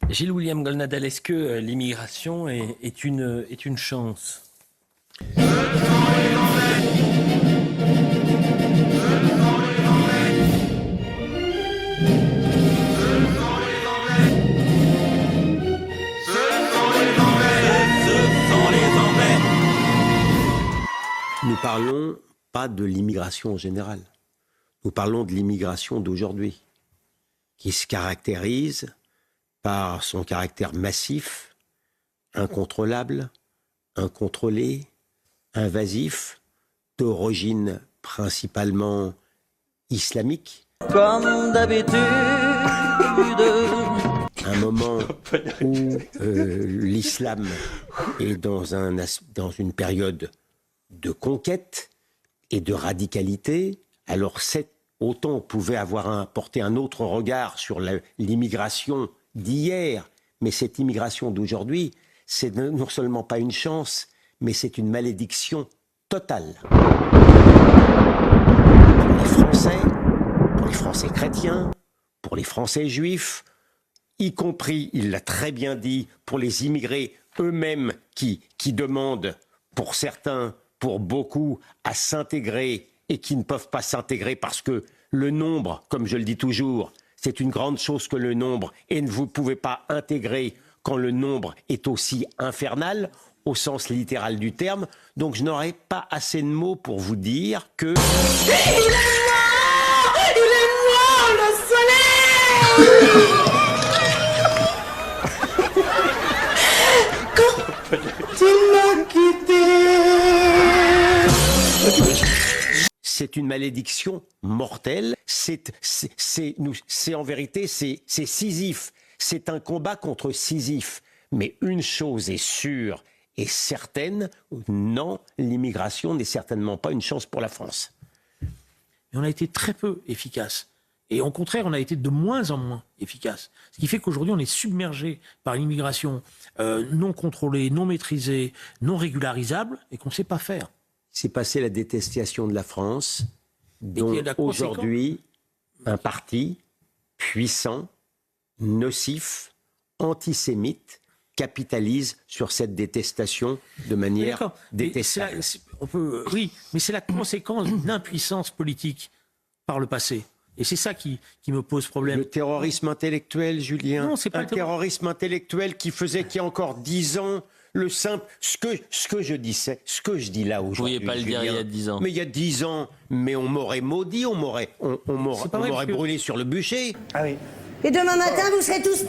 Gilles William Golnadel, est-ce que l'immigration est une chance ? Nous ne parlons pas de l'immigration en général. Nous parlons de l'immigration d'aujourd'hui, qui se caractérise par son caractère massif, incontrôlable, incontrôlé, invasif, d'origine principalement islamique. Comme d'habitude. Un moment où l'islam est dans une période de conquête et de radicalité. Alors autant on pouvait porter un autre regard sur l'immigration d'hier, mais cette immigration d'aujourd'hui, c'est non seulement pas une chance, mais c'est une malédiction totale. Pour les Français chrétiens, pour les Français juifs, y compris, il l'a très bien dit, pour les immigrés eux-mêmes qui demandent, pour certains, pour beaucoup, à s'intégrer et qui ne peuvent pas s'intégrer parce que le nombre, comme je le dis toujours, c'est une grande chose que le nombre, et vous ne pouvez pas intégrer quand le nombre est aussi infernal, au sens littéral du terme. Donc je n'aurai pas assez de mots pour vous dire que... Il est mort le soleil. Quand il m'a quitté. C'est une malédiction mortelle. C'est en vérité, c'est Sisyphe. C'est un combat contre Sisyphe. Mais une chose est sûre et certaine, non, l'immigration n'est certainement pas une chance pour la France. Mais on a été très peu efficace. Et au contraire, on a été de moins en moins efficace. Ce qui fait qu'aujourd'hui, on est submergé par une immigration non contrôlée, non maîtrisée, non régularisable, et qu'on ne sait pas faire. C'est passé la détestation de la France, dont aujourd'hui un parti puissant, nocif, antisémite, capitalise sur cette détestation de manière détestable. Oui, mais c'est la conséquence d'une impuissance politique par le passé. Et c'est ça qui me pose problème. Le terrorisme intellectuel, Julien. Non, c'est pas un terrorisme intellectuel qui faisait qu'il y a encore 10 ans, le simple, ce que je dis là aujourd'hui. Vous ne pouviez pas le dire il y a 10 ans. Mais il y a 10 ans, mais on m'aurait maudit, on m'aurait brûlé sur le bûcher. Ah oui. Et demain matin, vous serez tous